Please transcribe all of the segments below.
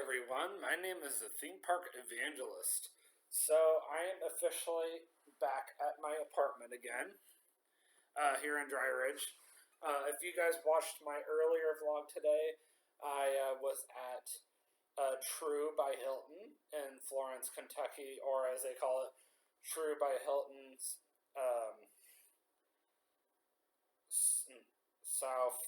everyone. My name is the Theme Park Evangelist. So I am officially back at my apartment again, here in Dry Ridge. If you guys watched my earlier vlog today, I was at True by Hilton in Florence, Kentucky, or as they call it, True by Hilton's South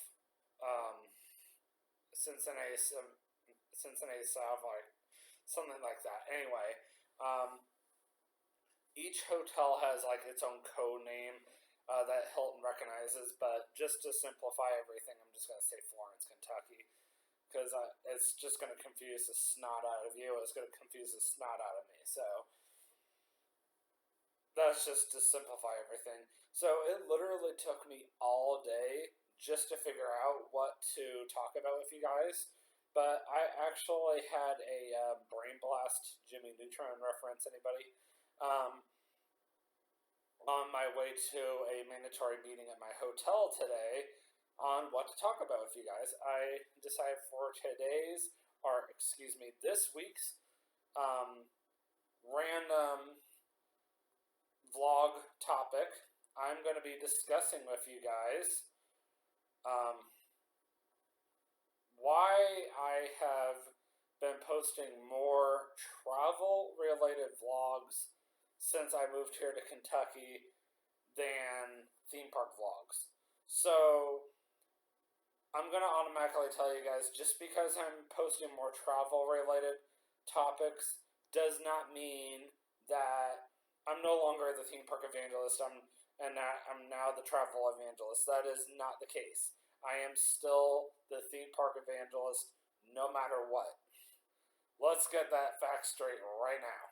Cincinnati South, like something like that. Anyway, each hotel has like its own code name that Hilton recognizes, but just to simplify everything, I'm just gonna say Florence, Kentucky, because it's just gonna confuse the snot out of you. It's gonna confuse the snot out of me. So that's just to simplify everything. So it literally took me all day just to figure out what to talk about with you guys. But I actually had a brain blast Jimmy Neutron reference. Anybody? On my way to a mandatory meeting at my hotel today on what to talk about with you guys. I decided for this week's random vlog topic, I'm going to be discussing with you guys why I have been posting more travel related vlogs since I moved here to Kentucky than theme park vlogs. So I'm going to automatically tell you guys, just because I'm posting more travel related topics does not mean that I'm no longer the theme park evangelist. I'm now the travel evangelist. That is not the case. I am still the theme park evangelist no matter what. Let's get that fact straight right now.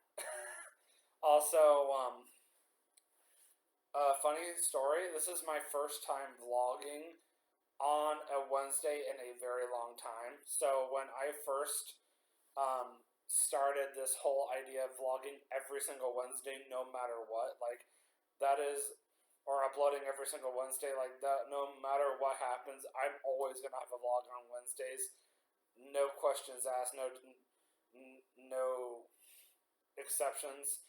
Also, funny story, this is my first time vlogging on a Wednesday in a very long time. So when I first started this whole idea of vlogging every single Wednesday, no matter what, like that is, or uploading every single Wednesday, like that, no matter what happens, I'm always gonna have a vlog on Wednesdays. No questions asked, no exceptions.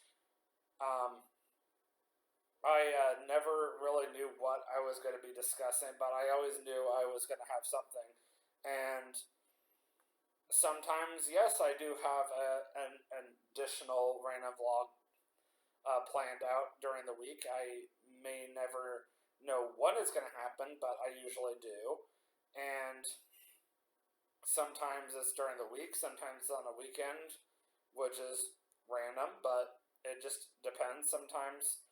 I never really knew what I was going to be discussing, but I always knew I was going to have something. And sometimes, yes, I do have an additional random vlog planned out during the week. I may never know when it's going to happen, but I usually do. And sometimes it's during the week, sometimes it's on a weekend, which is random, but it just depends. Sometimes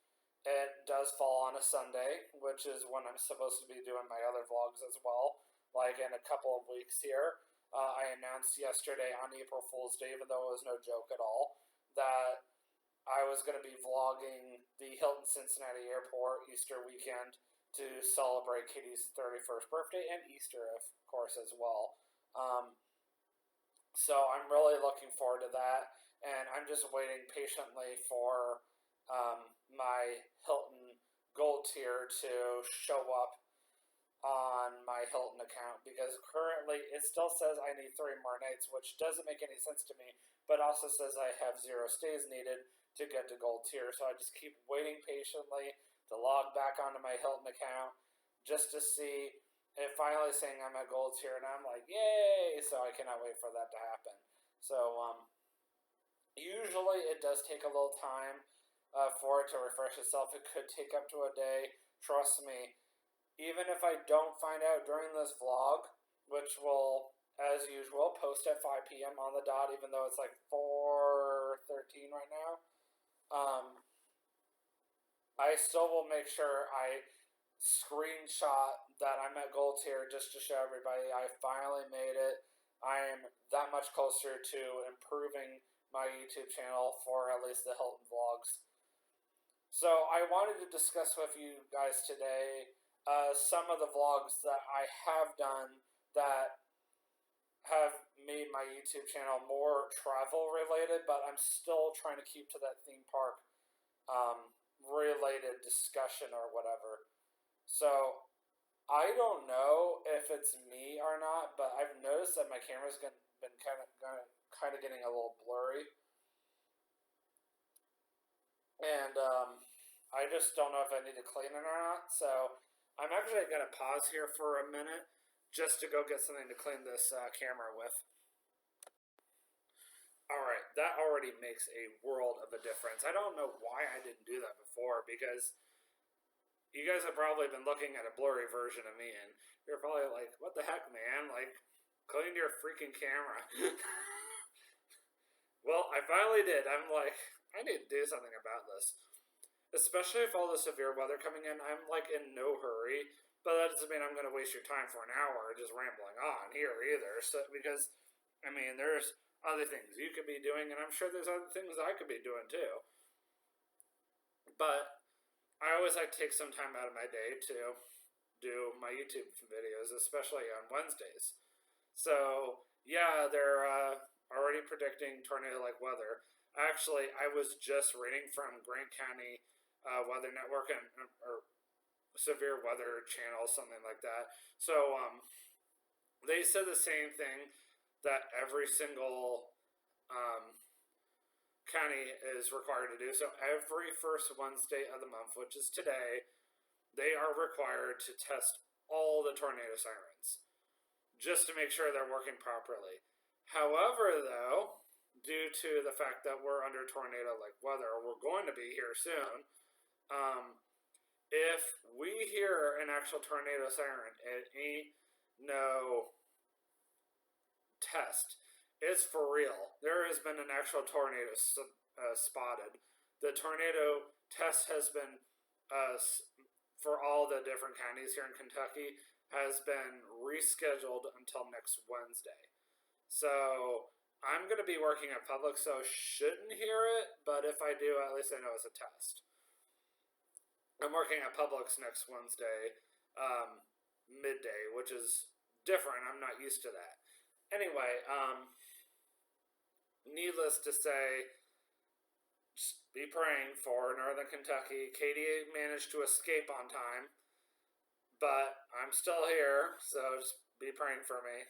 it does fall on a Sunday, which is when I'm supposed to be doing my other vlogs as well. Like in a couple of weeks here, I announced yesterday on April Fool's Day, even though it was no joke at all, that I was going to be vlogging the Hilton Cincinnati Airport Easter weekend to celebrate Katie's 31st birthday and Easter, of course, as well. So I'm really looking forward to that, and I'm just waiting patiently for my Hilton Gold tier to show up on my Hilton account, because currently it still says I need 3 more nights, which doesn't make any sense to me, but also says I have 0 stays needed to get to Gold tier. So I just keep waiting patiently to log back onto my Hilton account just to see it finally saying I'm at Gold tier, and I'm like, yay! So I cannot wait for that to happen. So usually it does take a little time for it to refresh itself. It could take up to a day. Trust me, even if I don't find out during this vlog, which will, as usual, post at 5 p.m. on the dot, even though it's like 4:13 right now, I still will make sure I screenshot that I'm at Gold tier just to show everybody I finally made it. I am that much closer to improving my YouTube channel for at least the Hilton vlogs. So I wanted to discuss with you guys today some of the vlogs that I have done that have made my YouTube channel more travel related, but I'm still trying to keep to that theme park related discussion or whatever. So I don't know if it's me or not, but I've noticed that my camera's been kind of getting a little blurry, and I just don't know if I need to clean it or not. So I'm actually gonna pause here for a minute just to go get something to clean this camera with. All right, that already makes a world of a difference. I don't know why I didn't do that before, because you guys have probably been looking at a blurry version of me, and you're probably like, "What the heck, man? Like, clean your freaking camera." Well, I finally did. I'm like, I need to do something about this, especially if all the severe weather coming in. I'm like in no hurry, but that doesn't mean I'm going to waste your time for an hour just rambling on here either. So because, I mean, there's other things you could be doing, and I'm sure there's other things I could be doing too. But I always like to take some time out of my day to do my YouTube videos, especially on Wednesdays. So yeah, they're already predicting tornado-like weather. Actually, I was just reading from Grant County Weather Network or Severe Weather Channel, something like that. So they said the same thing, that every single county is required to do. So every first Wednesday of the month, which is today, they are required to test all the tornado sirens just to make sure they're working properly. However, though, due to the fact that we're under tornado-like weather, or we're going to be here soon, if we hear an actual tornado siren, it ain't no test. It's for real. There has been an actual tornado spotted. The tornado test has been, for all the different counties here in Kentucky, has been rescheduled until next Wednesday. So I'm going to be working at Publix, so shouldn't hear it, but if I do, at least I know it's a test. I'm working at Publix next Wednesday, midday, which is different. I'm not used to that. Anyway, needless to say, just be praying for Northern Kentucky. Katie managed to escape on time, but I'm still here, so just be praying for me.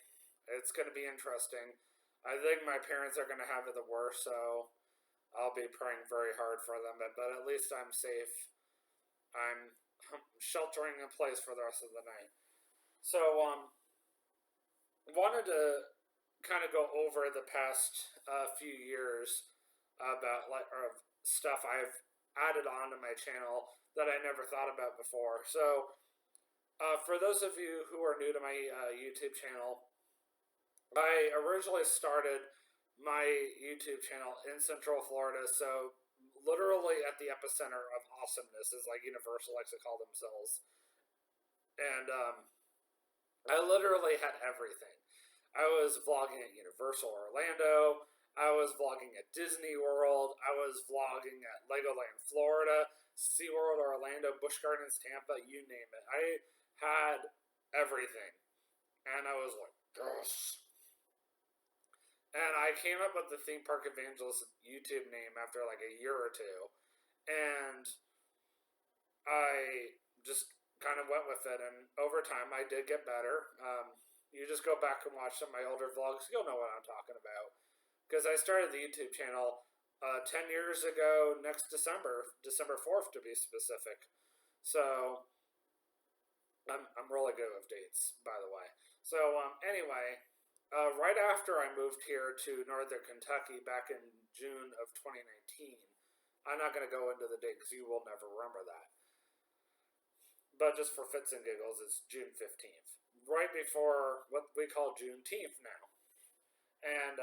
It's going to be interesting. I think my parents are going to have it the worst, so I'll be praying very hard for them, but at least I'm safe. I'm sheltering in place for the rest of the night. So, wanted to kind of go over the past few years about stuff I've added onto my channel that I never thought about before. So, for those of you who are new to my YouTube channel, I originally started my YouTube channel in Central Florida, so literally at the epicenter of awesomeness, as like Universal likes to call themselves. And I literally had everything. I was vlogging at Universal Orlando. I was vlogging at Disney World. I was vlogging at Legoland Florida, SeaWorld Orlando, Busch Gardens Tampa, you name it. I had everything. And I was like, yes. And I came up with the Theme Park Evangelist YouTube name after like a year or two. And I just kind of went with it. And over time, I did get better. You just go back and watch some of my older vlogs, you'll know what I'm talking about. Because I started the YouTube channel 10 years ago next December 4th to be specific. So I'm really good with dates, by the way. So anyway, right after I moved here to Northern Kentucky back in June of 2019, I'm not going to go into the date because you will never remember that. But just for fits and giggles, it's June 15th. Right before what we call Juneteenth now. And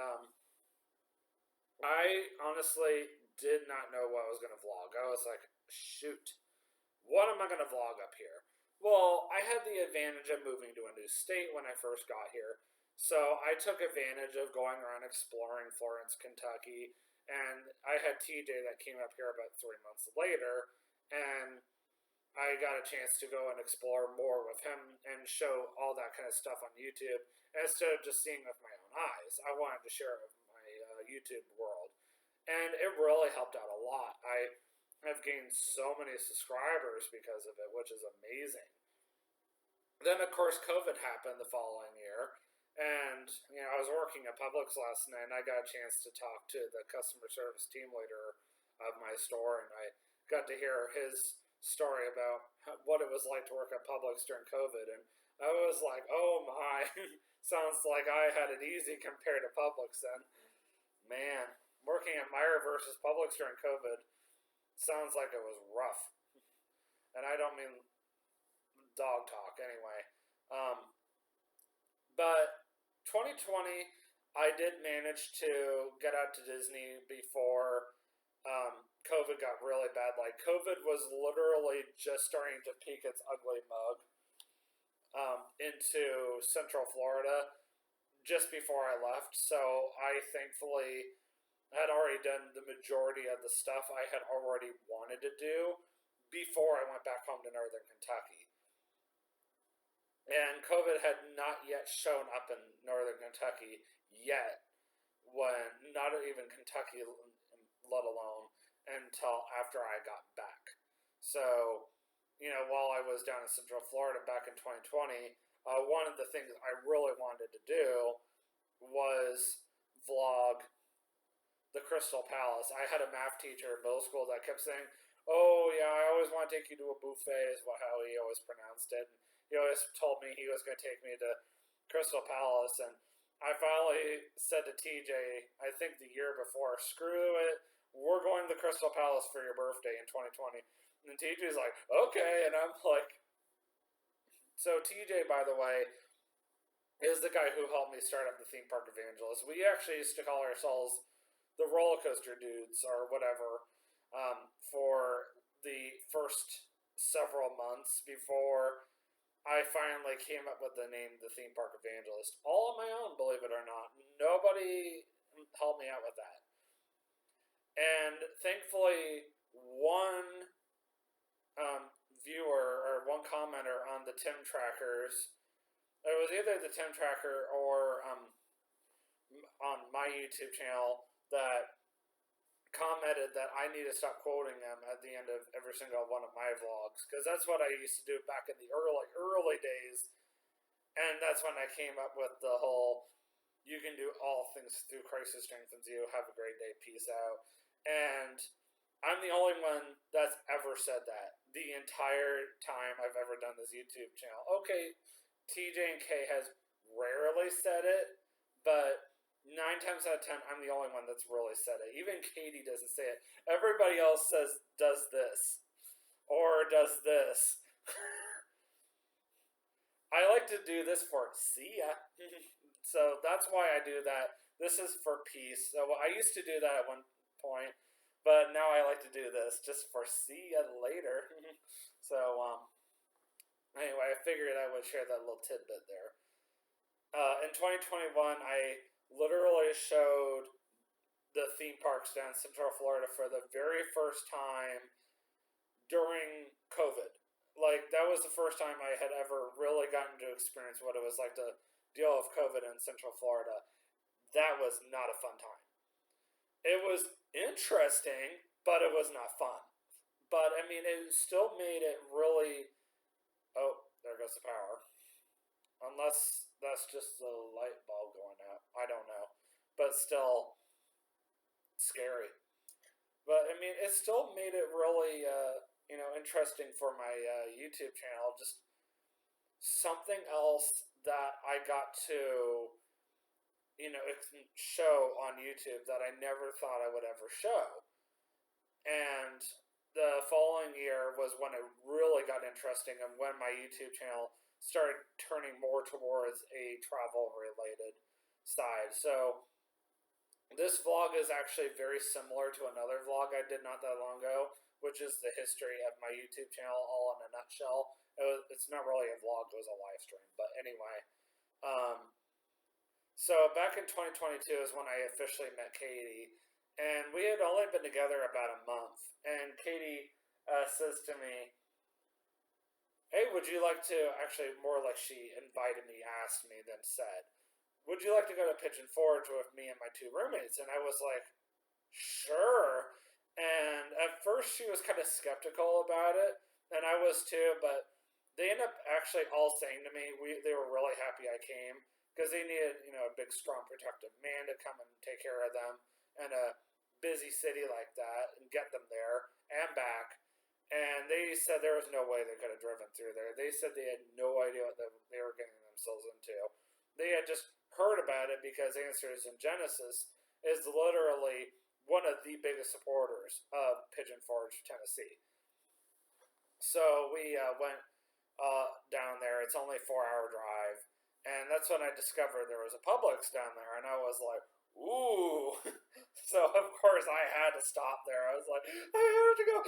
I honestly did not know what I was going to vlog. I was like, shoot, what am I going to vlog up here? Well, I had the advantage of moving to a new state when I first got here. So I took advantage of going around exploring Florence, Kentucky. And I had TJ that came up here about 3 months later. And I got a chance to go and explore more with him and show all that kind of stuff on YouTube instead of just seeing with my own eyes. I wanted to share it with my YouTube world, and it really helped out a lot. I have gained so many subscribers because of it, which is amazing. Then, of course, COVID happened the following year. And, I was working at Publix last night and I got a chance to talk to the customer service team leader of my store. And I got to hear his story about what it was like to work at Publix during COVID. And I was like, oh my, sounds like I had it easy compared to Publix then. Man, working at Meyer versus Publix during COVID sounds like it was rough. And I don't mean dog talk anyway. But 2020, I did manage to get out to Disney before COVID got really bad. Like, COVID was literally just starting to peek its ugly mug into Central Florida just before I left. So I thankfully had already done the majority of the stuff I had already wanted to do before I went back home to Northern Kentucky. And COVID had not yet shown up in Northern Kentucky yet, when not even Kentucky, let alone until after I got back. So, while I was down in Central Florida back in 2020, one of the things I really wanted to do was vlog the Crystal Palace. I had a math teacher in middle school that kept saying, "Oh yeah, I always want to take you to a buffet," is how he always pronounced it. And he always told me he was going to take me to Crystal Palace, and I finally said to TJ, I think the year before, "Screw it, we're going to the Crystal Palace for your birthday in 2020." And TJ's like, "Okay," and I'm like, so TJ, by the way, is the guy who helped me start up the theme park evangelist. We actually used to call ourselves the roller coaster dudes or whatever for the first several months before I finally came up with the name the theme park evangelist, all on my own, believe it or not. Nobody helped me out with that. And thankfully, one viewer or one commenter on the Tim Trackers, it was either the Tim Tracker or on my YouTube channel, that commented that I need to stop quoting them at the end of every single one of my vlogs, because that's what I used to do back in the early days. And that's when I came up with the whole "you can do all things through Christ who strengthens you, have a great day, peace out." And I'm the only one that's ever said that the entire time I've ever done this YouTube channel. Okay, TJ and K has rarely said it, but 9 times out of 10, I'm the only one that's really said it. Even Katie doesn't say it. Everybody else does this or does this. I like to do this for see ya. So that's why I do that. This is for peace. So I used to do that at one point, but now I like to do this just for see ya later. So anyway, I figured I would share that little tidbit there. In 2021, I literally showed the theme parks down in Central Florida for the very first time during COVID. Like, that was the first time I had ever really gotten to experience what it was like to deal with COVID in Central Florida. That was not a fun time. It was interesting, but it was not fun. But, I mean, it still made it really... Oh, there goes the power. Unless that's just the light bulb going out. I don't know. But still, scary. But, I mean, it still made it really, interesting for my YouTube channel. Just something else that I got to, show on YouTube that I never thought I would ever show. And the following year was when it really got interesting and when my YouTube channel started turning more towards a travel related side. So this vlog is actually very similar to another vlog I did not that long ago, which is the history of my YouTube channel all in a nutshell. It's not really a vlog, it was a live stream. But anyway, so back in 2022 is when I officially met Katie, and we had only been together about a month. And Katie says to me, "Hey, would you like to," actually more like she invited me, asked me, then said, "Would you like to go to Pigeon Forge with me and my 2 roommates?" And I was like, "Sure." And at first she was kind of skeptical about it, and I was too, but they end up actually all saying to me, they were really happy I came because they needed, a big, strong, protective man to come and take care of them in a busy city like that and get them there and back. And they said there was no way they could have driven through there. They said they had no idea what they were getting themselves into. They had just heard about it because Answers in Genesis is literally one of the biggest supporters of Pigeon Forge, Tennessee. So we went down there. It's only a 4-hour drive, and that's when I discovered there was a Publix down there, and I was like, ooh. So of course I had to stop there. I was like, I have to go.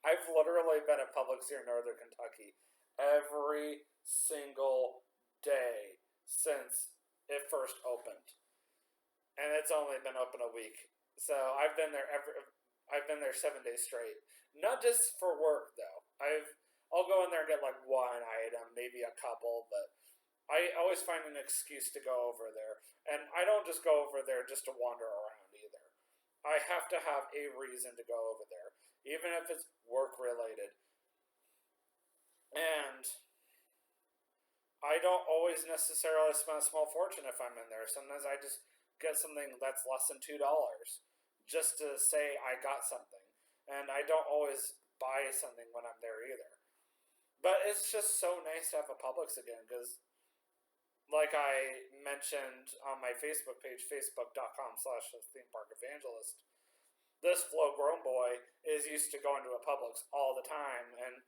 I've literally been at Publix here in Northern Kentucky every single day since it first opened, and it's only been open a week. So I've been there 7 days straight. Not just for work though. I'll go in there and get like one item, maybe a couple, but I always find an excuse to go over there. And I don't just go over there just to wander around either. I have to have a reason to go over there, even if it's work related. And I don't always necessarily spend a small fortune if I'm in there. Sometimes I just get something that's less than $2 just to say I got something. And I don't always buy something when I'm there either. But it's just so nice to have a Publix again because, like I mentioned on my Facebook page, facebook.com/themeparkevangelist, this Flo grown boy is used to going to a Publix all the time, and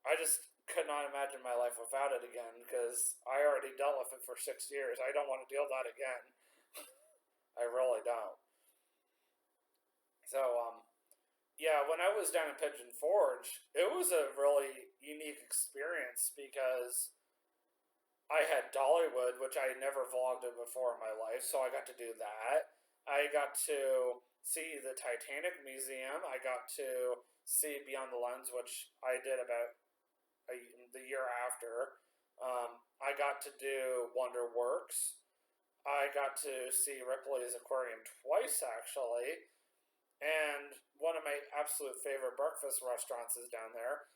I just could not imagine my life without it again because I already dealt with it for 6 years. I don't want to deal with that again. I really don't. So, yeah, when I was down in Pigeon Forge, it was a really unique experience because I had Dollywood, which I never vlogged it before in my life, so I got to do that. I got to see the Titanic Museum. I got to see Beyond the Lens, which I did about the year after. I got to do Wonderworks. I got to see Ripley's Aquarium twice, actually. And one of my absolute favorite breakfast restaurants is down there.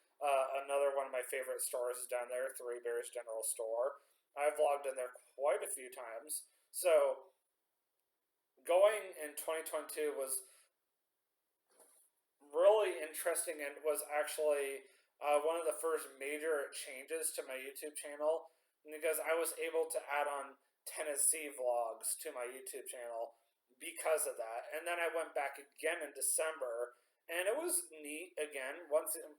Another one of my favorite stores is down there, Three Bears General Store. I've vlogged in there quite a few times. So, going in 2022 was really interesting and was actually one of the first major changes to my YouTube channel because I was able to add on Tennessee vlogs to my YouTube channel because of that. And then I went back again in December, and it was neat again.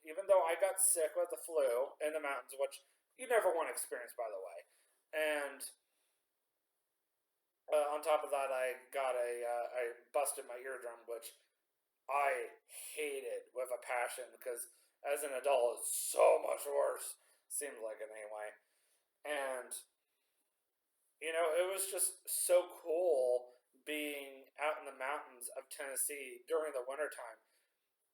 Even though I got sick with the flu in the mountains, which you never want to experience, by the way. And on top of that, I busted my eardrum, which I hated with a passion because as an adult, it's so much worse. Seems like it anyway. And it was just so cool being out in the mountains of Tennessee during the wintertime.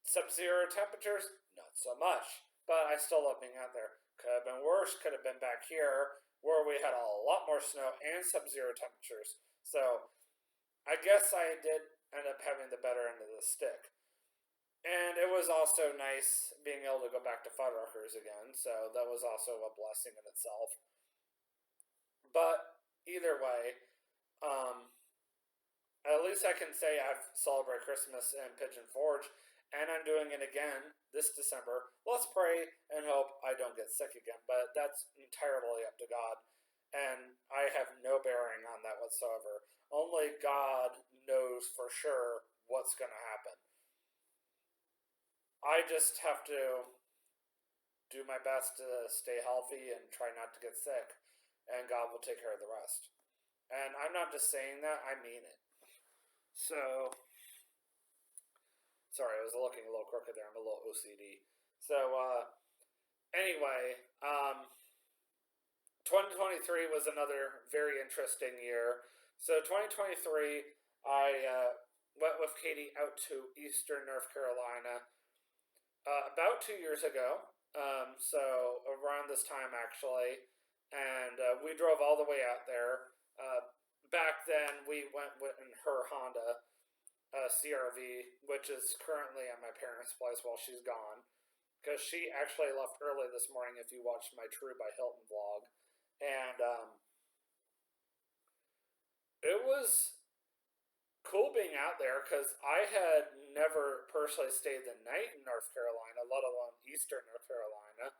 Sub-zero temperatures, not so much, but I still love being out there. Could have been worse, could have been back here where we had a lot more snow and sub-zero temperatures. So I guess I did end up having the better end of the stick. And it was also nice being able to go back to Fuddruckers again, so that was also a blessing in itself. But either way, at least I can say I've celebrated Christmas in Pigeon Forge, and I'm doing it again this December. Let's pray and hope I don't get sick again, but that's entirely up to God, and I have no bearing on that whatsoever. Only God knows for sure what's going to happen. I just have to do my best to stay healthy and try not to get sick, and God will take care of the rest. And I'm not just saying that, I mean it. So, sorry, I was looking a little crooked there. I'm a little OCD. So, anyway, 2023 was another very interesting year. So, 2023, I went with Katie out to Eastern North Carolina about 2 years ago. So, around this time, actually. And we drove all the way out there. Back then, we went in her Honda CRV, which is currently at my parents' place while she's gone. because she actually left early this morning. If you watched my True by Hilton vlog, and it was cool being out there because I had never personally stayed the night in North Carolina, let alone Eastern North Carolina,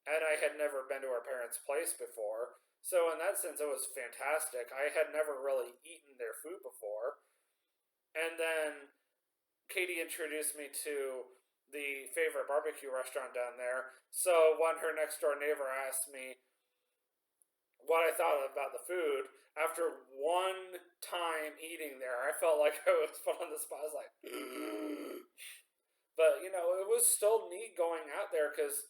and I had never been to her parents' place before. So in that sense, it was fantastic. I had never really eaten their food before, and then Katie introduced me to the favorite barbecue restaurant down there. So when her next door neighbor asked me what I thought about the food, after one time eating there, I felt like I was put on the spot. I was like, but you know, it was still neat going out there because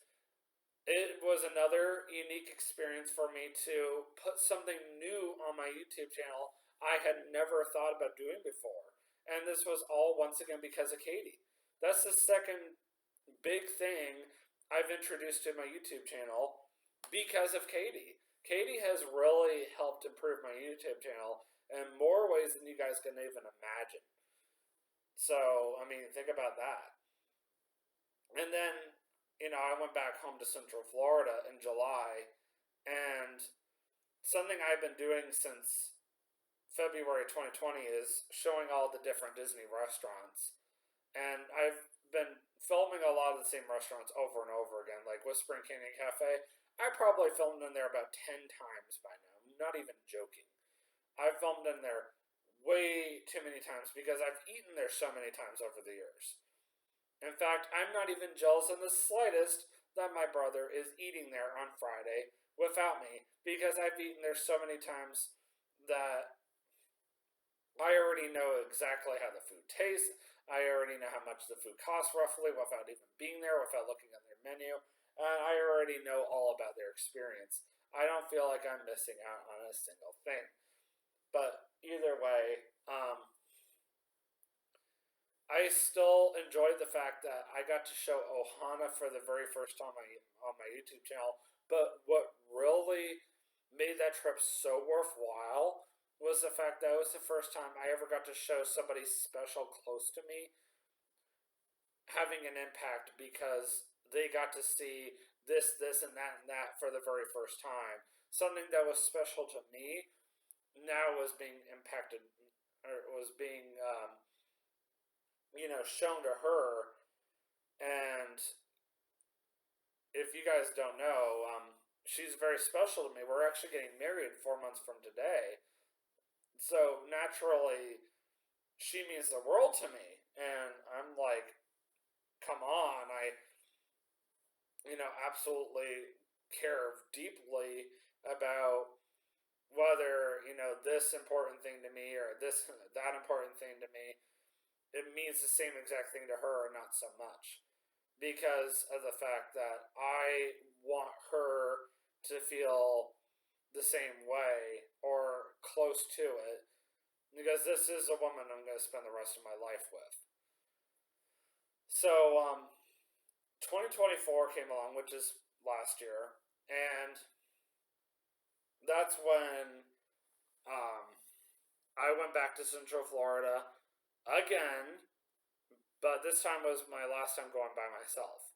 it was another unique experience for me to put something new on my YouTube channel I had never thought about doing before. And this was all once again because of Katie. That's the second big thing I've introduced to my YouTube channel because of Katie. Katie has really helped improve my YouTube channel in more ways than you guys can even imagine. So, I mean, think about that. And then, you know, I went back home to Central Florida in July, and something I've been doing since February 2020 is showing all the different Disney restaurants. And I've been filming a lot of the same restaurants over and over again, like Whispering Canyon Cafe. I probably filmed in there about 10 times by now. I'm not even joking. I've filmed in there way too many times because I've eaten there so many times over the years. In fact, I'm not even jealous in the slightest that my brother is eating there on Friday without me because I've eaten there so many times that I already know exactly how the food tastes. I already know how much the food costs roughly without even being there, without looking at their menu. And I already know all about their experience. I don't feel like I'm missing out on a single thing. But either way, I still enjoyed the fact that I got to show Ohana for the very first time on my YouTube channel. But what really made that trip so worthwhile was the fact that it was the first time I ever got to show somebody special close to me having an impact because they got to see this, and that for the very first time. Something that was special to me now was being impacted, or was being, you know, shown to her. And if you guys don't know, she's very special to me. We're actually getting married 4 months from today. So naturally, she means the world to me. And I'm like, come on, you know, absolutely care deeply about whether, you know, this important thing to me or that important thing to me, it means the same exact thing to her or not so much. Because of the fact that I want her to feel the same way or close to it. Because this is a woman I'm going to spend the rest of my life with. So, 2024 came along, which is last year, and that's when I went back to Central Florida again, but this time was my last time going by myself.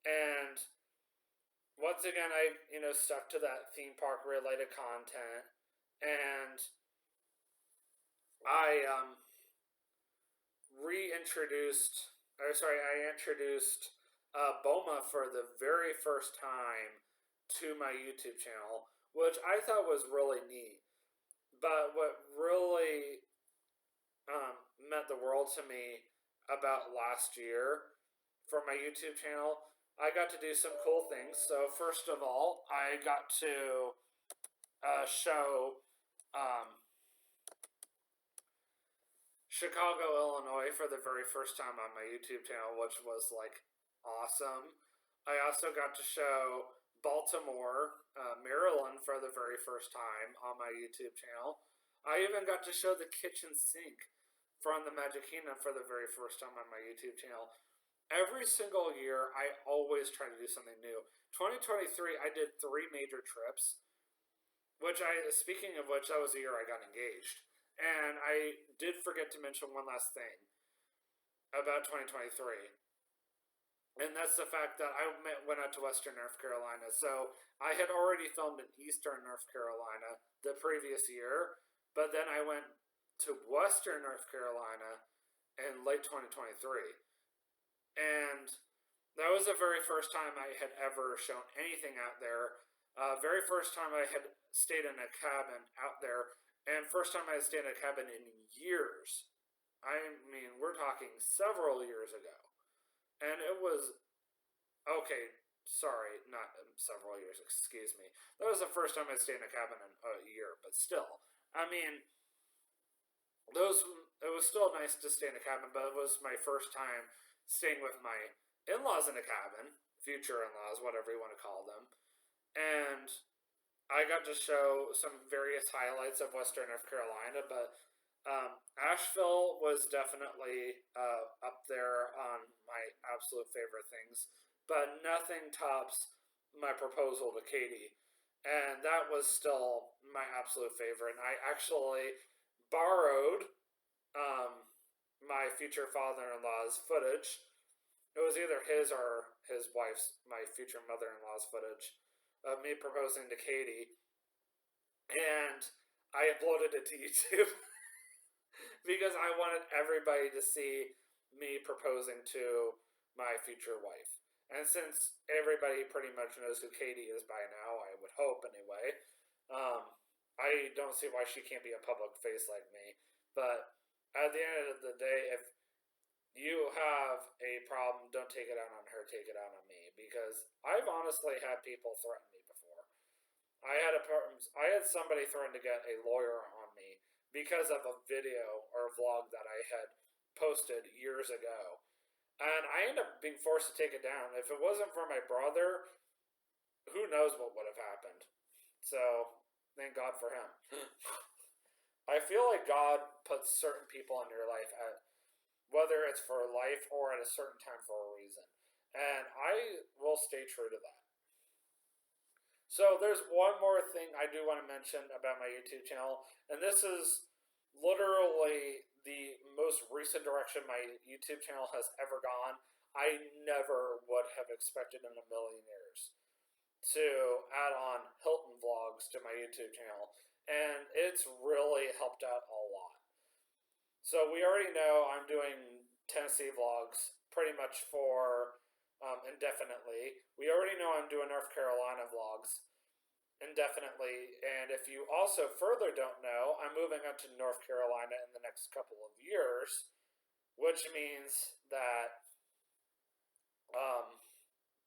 And once again, I, you know, stuck to that theme park related content, and I I introduced Boma for the very first time to my YouTube channel, which I thought was really neat. But what really meant the world to me about last year for my YouTube channel, I got to do some cool things. So first of all, I got to show Chicago, Illinois for the very first time on my YouTube channel, which was like awesome. I also got to show Baltimore, Maryland for the very first time on my YouTube channel. I even got to show the kitchen sink from the Magic Kingdom for the very first time on my YouTube channel. Every single year, I always try to do something new. 2023, I did 3 major trips, speaking of which, that was the year I got engaged. And I did forget to mention one last thing about 2023. And that's the fact that I went out to Western North Carolina. So I had already filmed in Eastern North Carolina the previous year, but then I went to Western North Carolina in late 2023. And that was the very first time I had ever shown anything out there. Very first time I had stayed in a cabin out there, and first time I had stayed in a cabin in years. I mean, we're talking several years ago. And it was okay. Sorry, not several years. Excuse me. That was the first time I stayed in a cabin in a year, but still, I mean, those. It was still nice to stay in a cabin, but it was my first time staying with my in-laws in a cabin, future in-laws, whatever you want to call them, and I got to show some various highlights of Western North Carolina, but Asheville was definitely up there on my absolute favorite things, but nothing tops my proposal to Katie. And that was still my absolute favorite. And I actually borrowed my future father in law's footage. It was either his or his wife's, my future mother in law's footage of me proposing to Katie. And I uploaded it to YouTube because I wanted everybody to see me proposing to my future wife. And since everybody pretty much knows who Katie is by now, I would hope anyway, I don't see why she can't be a public face like me. But at the end of the day, if you have a problem, don't take it out on her, take it out on me. Because I've honestly had people threaten me before. I had somebody threaten to get a lawyer on me because of a video or vlog that I had posted years ago. And I ended up being forced to take it down. If it wasn't for my brother, who knows what would have happened. So, thank God for him. I feel like God puts certain people in your life at whether it's for life or at a certain time for a reason. And I will stay true to that. So there's one more thing I do want to mention about my YouTube channel, and this is literally the most recent direction my YouTube channel has ever gone. I never would have expected in a million years to add on Hilton vlogs to my YouTube channel, and it's really helped out a lot. So we already know I'm doing Tennessee vlogs pretty much for indefinitely. We already know I'm doing North Carolina vlogs indefinitely. And if you also further don't know, I'm moving up to North Carolina in the next couple of years, which means that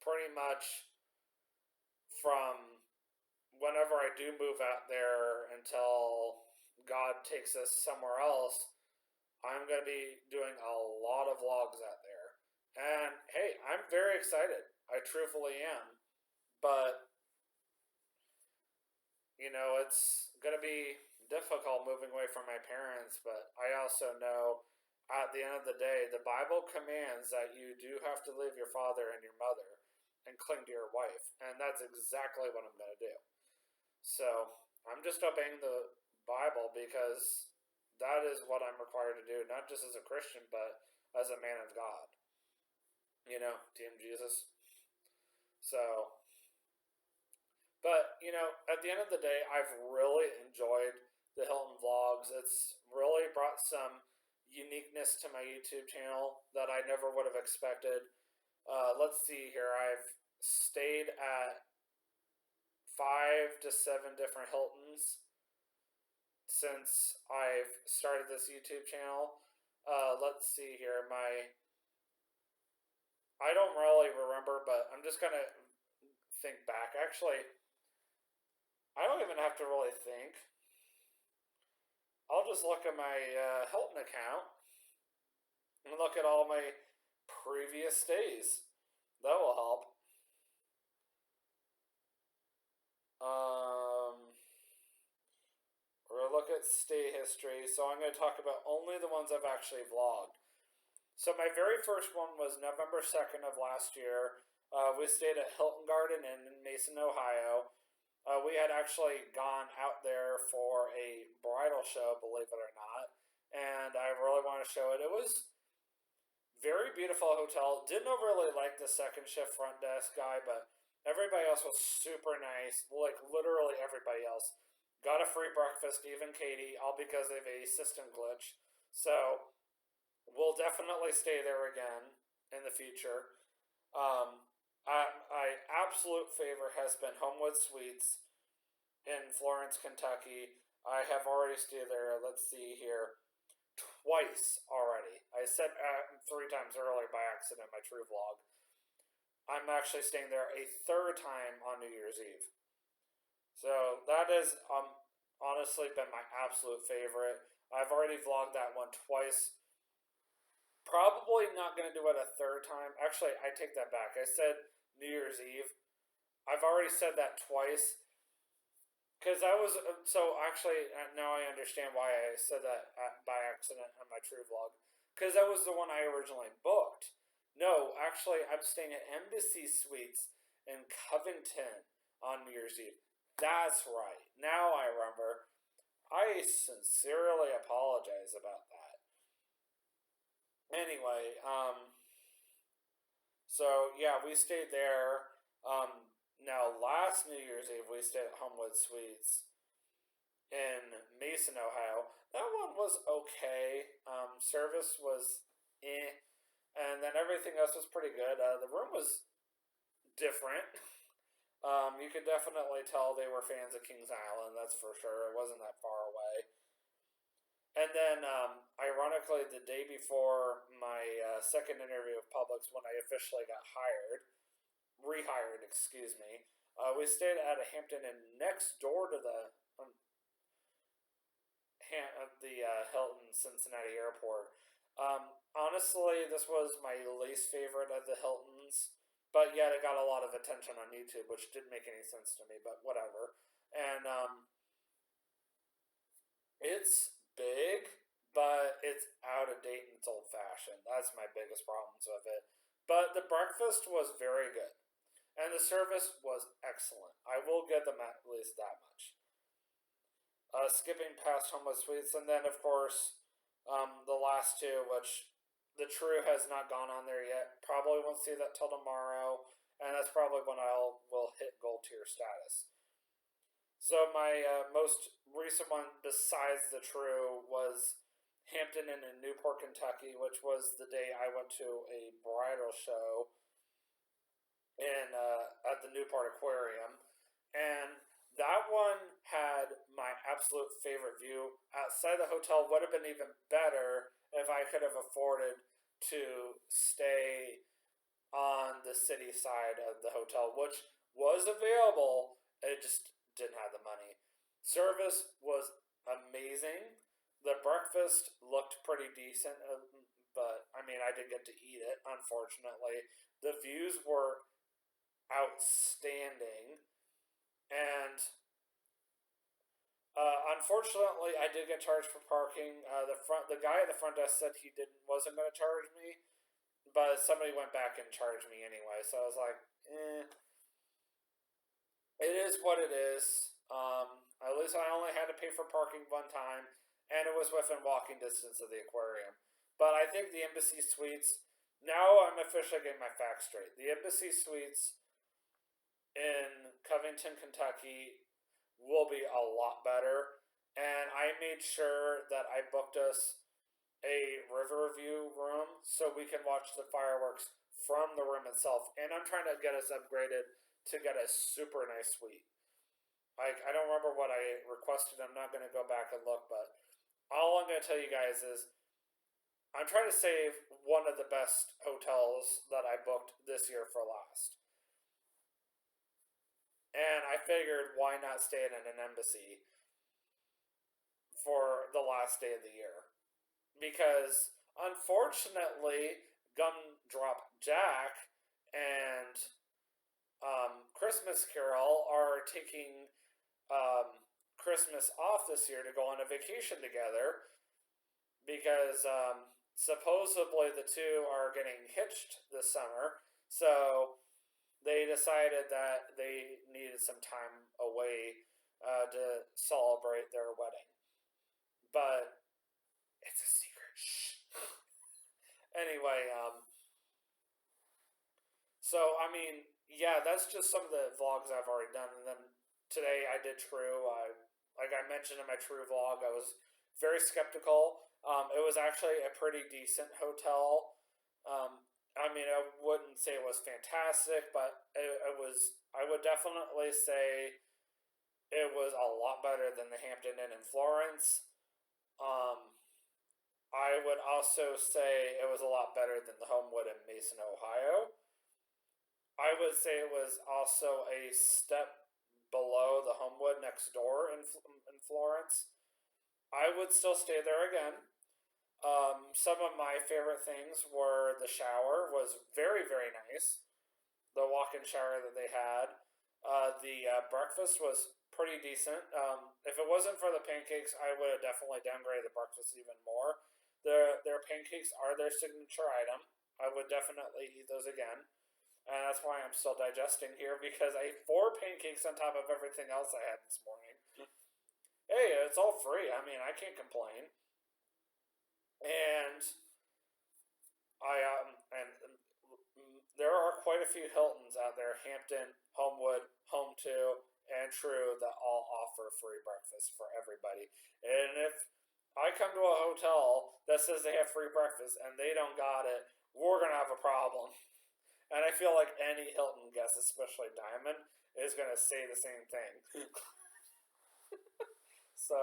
pretty much from whenever I do move out there until God takes us somewhere else, I'm going to be doing a lot of vlogs out there. And hey, I'm very excited. I truthfully am. But, you know, it's going to be difficult moving away from my parents. But I also know at the end of the day, the Bible commands that you do have to leave your father and your mother and cling to your wife. And that's exactly what I'm going to do. So I'm just obeying the Bible because that is what I'm required to do, not just as a Christian, but as a man of God. You know, Team Jesus. So, but, you know, at the end of the day, I've really enjoyed the Hilton vlogs. It's really brought some uniqueness to my YouTube channel that I never would have expected. Let's see here. I've stayed at 5 to 7 different Hiltons since I've started this YouTube channel. Let's see here. I don't really remember, but I'm just gonna think back. Actually, I don't even have to really think. I'll just look at my Hilton account and look at all my previous stays. That will help. Or look at stay history. So I'm going to talk about only the ones I've actually vlogged. So my very first one was November 2nd of last year. We stayed at Hilton Garden Inn in Mason, Ohio. We had actually gone out there for a bridal show, believe it or not, and I really want to show it. It was Very beautiful hotel. Didn't really like the second shift front desk guy, but everybody else was super nice. Like literally everybody else. Got a free breakfast, even Katie, all because of a system glitch. So we'll definitely stay there again in the future. Um, my absolute favorite has been Homewood Suites in Florence, Kentucky. I have already stayed there. Let's see here, twice already. I said 3 times earlier by accident in my True Vlog. I'm actually staying there a third time on New Year's Eve. So that has honestly been my absolute favorite. I've already vlogged that one twice. Probably not going to do it a third time. Actually, I take that back. I said New Year's Eve. I've already said that twice. Because I was, so actually, now I understand why I said that by accident on my True Vlog. Because that was the one I originally booked. No, actually, I'm staying at Embassy Suites in Covington on New Year's Eve. That's right. Now I remember. I sincerely apologize about that. Anyway, so yeah, we stayed there. Now last New Year's Eve we stayed at Homewood Suites in Mason, Ohio. That one was okay. Service was and then everything else was pretty good. The room was different. You could definitely tell they were fans of Kings Island. That's for sure. It wasn't that far away. And then, ironically, the day before my second interview with Publix, when I officially got rehired, excuse me, we stayed at a Hampton Inn next door to the Hilton Cincinnati Airport. Honestly, this was my least favorite of the Hiltons, but yet it got a lot of attention on YouTube, which didn't make any sense to me, but whatever. And it's big, but it's out of date and it's old fashioned. That's my biggest problems with it. But the breakfast was very good, and the service was excellent. I will give them at least that much. Skipping past Homewood Suites, and then of course the last two, which the True has not gone on there yet. Probably won't see that till tomorrow, and that's probably when will hit gold tier status. So my most recent one besides the True was Hampton Inn in Newport, Kentucky, which was the day I went to a bridal show in at the Newport Aquarium, and that one had my absolute favorite view. Outside the hotel would have been even better if I could have afforded to stay on the city side of the hotel, which was available. It just didn't have the money. Service was amazing. The breakfast looked pretty decent, but I mean, I didn't get to eat it, unfortunately. The views were outstanding, and unfortunately, I did get charged for parking. The guy at the front desk said he wasn't going to charge me, but somebody went back and charged me anyway. So I was like, it is what it is. At least I only had to pay for parking one time, and it was within walking distance of the aquarium. But I think the Embassy Suites. Now I'm officially getting my facts straight. The Embassy Suites in Covington, Kentucky will be a lot better. And I made sure that I booked us a Riverview room so we can watch the fireworks from the room itself. And I'm trying to get us upgraded to get a super nice suite. Like, I don't remember what I requested. I'm not going to go back and look, but all I'm going to tell you guys is I'm trying to save one of the best hotels that I booked this year for last. And I figured, why not stay in an embassy for the last day of the year? Because unfortunately, Gumdrop Jack and Christmas Carol are taking Christmas off this year to go on a vacation together because supposedly the two are getting hitched this summer. So they decided that they needed some time away to celebrate their wedding. But it's a secret. Shh. Anyway, so I mean, yeah, that's just some of the vlogs I've already done, and then today I did True. Like I mentioned in my True vlog, I was very skeptical. It was actually a pretty decent hotel. I mean, I wouldn't say it was fantastic, but it was. I would definitely say it was a lot better than the Hampton Inn in Florence. Um, I would also say it was a lot better than the Homewood in Mason, Ohio. I would say it was also a step below the Homewood next door in Florence. I would still stay there again. Some of my favorite things were the shower was very, very nice. The walk-in shower that they had. The breakfast was pretty decent. If it wasn't for the pancakes, I would have definitely downgraded the breakfast even more. Their pancakes are their signature item. I would definitely eat those again. And that's why I'm still digesting here because I ate 4 pancakes on top of everything else I had this morning. Hey, it's all free. I mean, I can't complain. And there are quite a few Hiltons out there: Hampton, Homewood, Home2, and True, that all offer free breakfast for everybody. And if I come to a hotel that says they have free breakfast and they don't got it, we're gonna have a problem. And I feel like any Hilton guest, especially Diamond, is gonna say the same thing. So,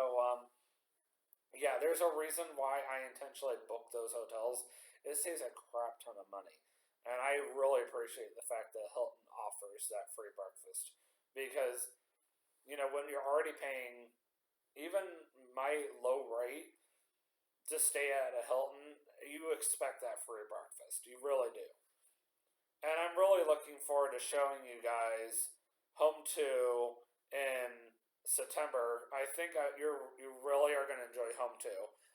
yeah, there's a reason why I intentionally booked those hotels. It saves a crap ton of money. And I really appreciate the fact that Hilton offers that free breakfast. Because, when you're already paying even my low rate to stay at a Hilton, you expect that free breakfast. You really do. And I'm really looking forward to showing you guys Home2 in September. I think you really are going to enjoy Home2.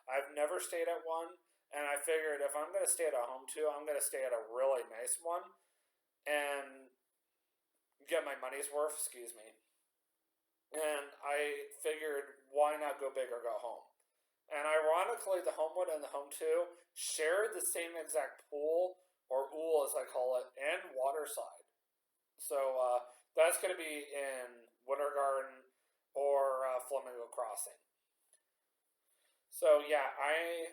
I've never stayed at one, and I figured if I'm going to stay at a Home2, I'm going to stay at a really nice one and get my money's worth, excuse me. And I figured, why not go big or go home? And ironically, the Homewood and the Home2 share the same exact pool, or ool as I call it, and water slide. So that's going to be in Winter Garden or Flamingo Crossing. So yeah, I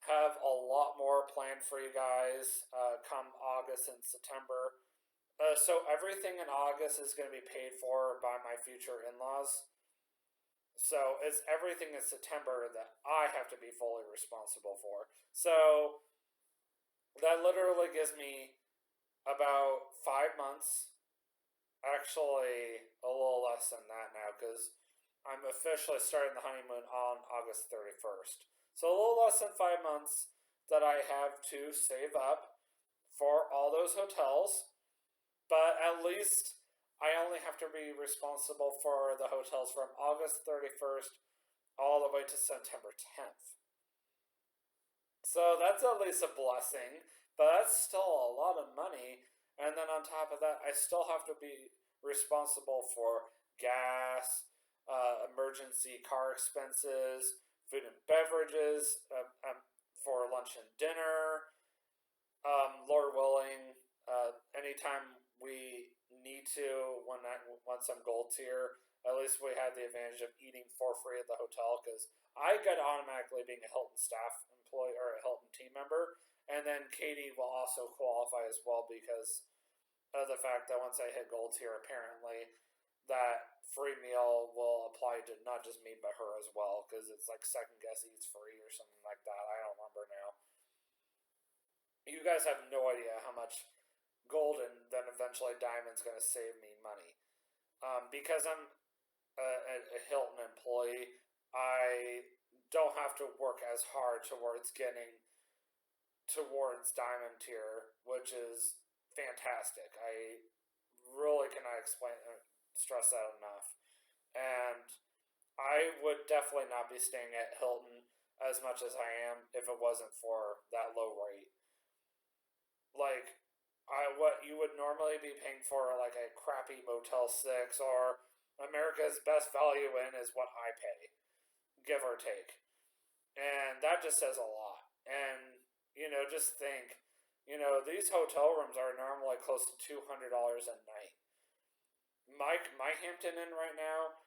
have a lot more planned for you guys come August and September. So everything in August is going to be paid for by my future in-laws. So it's everything in September that I have to be fully responsible for. So that literally gives me about 5 months. Actually, a little less than that now because I'm officially starting the honeymoon on August 31st. So a little less than 5 months that I have to save up for all those hotels. But at least I only have to be responsible for the hotels from August 31st all the way to September 10th. So that's at least a blessing, but that's still a lot of money. And then on top of that, I still have to be responsible for gas, emergency car expenses, food and beverages for lunch and dinner. Lord willing, anytime we need to, once I'm gold tier, at least we have the advantage of eating for free at the hotel because I get automatically being a Hilton staff employee or a Hilton team member. And then Katie will also qualify as well because of the fact that once I hit gold tier, apparently that free meal will apply to not just me but her as well because it's like second guess eats free or something like that. I don't remember now. You guys have no idea how much gold and then eventually diamond's going to save me money. Because I'm a Hilton employee, I don't have to work as hard towards getting towards diamond tier, which is fantastic. I really cannot stress that enough. And I would definitely not be staying at Hilton as much as I am if it wasn't for that low rate. Like, what you would normally be paying for like a crappy Motel 6 or America's Best Value Inn is what I pay, give or take. And that just says a lot. And Just think, these hotel rooms are normally close to $200 a night. My Hampton Inn right now,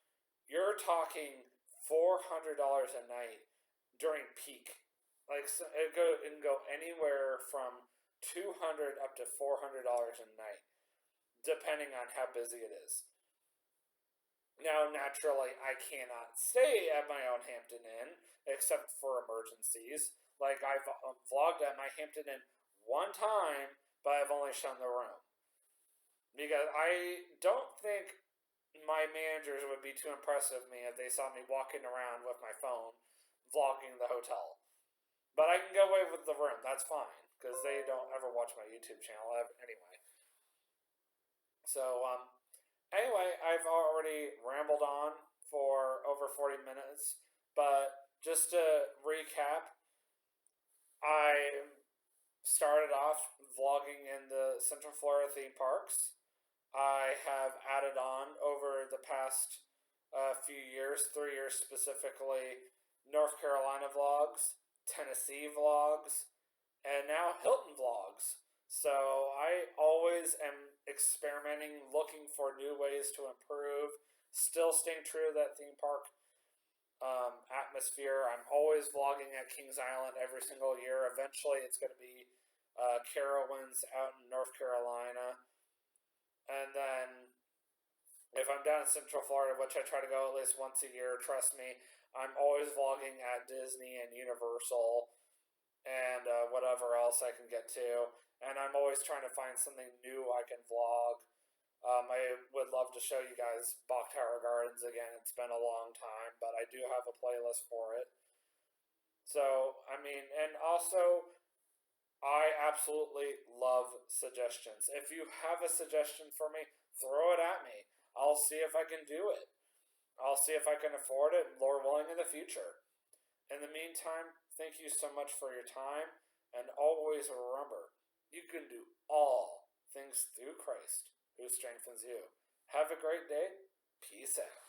you're talking $400 a night during peak. Like so it can go anywhere from 200 up to $400 a night, depending on how busy it is. Now, naturally, I cannot stay at my own Hampton Inn except for emergencies. Like I've vlogged at my Hampton Inn one time, but I've only shown the room because I don't think my managers would be too impressed with me if they saw me walking around with my phone vlogging the hotel. But I can get away with the room. That's fine because they don't ever watch my YouTube channel anyway. So anyway, I've already rambled on for over 40 minutes, but just to recap, I started off vlogging in the Central Florida theme parks. I have added on over the past few years, 3 years specifically, North Carolina vlogs, Tennessee vlogs, and now Hilton vlogs. So I always am experimenting, looking for new ways to improve, still staying true to that theme park atmosphere. I'm always vlogging at Kings Island every single year. Eventually, it's going to be Carowinds out in North Carolina. And then if I'm down in Central Florida, which I try to go at least once a year, trust me, I'm always vlogging at Disney and Universal and whatever else I can get to. And I'm always trying to find something new I can vlog. I would love to show you guys Bok Tower Gardens again. It's been a long time, but I do have a playlist for it. So, and also, I absolutely love suggestions. If you have a suggestion for me, throw it at me. I'll see if I can do it. I'll see if I can afford it, Lord willing, in the future. In the meantime, thank you so much for your time, and always remember, you can do all things through Christ who strengthens you. Have a great day. Peace out.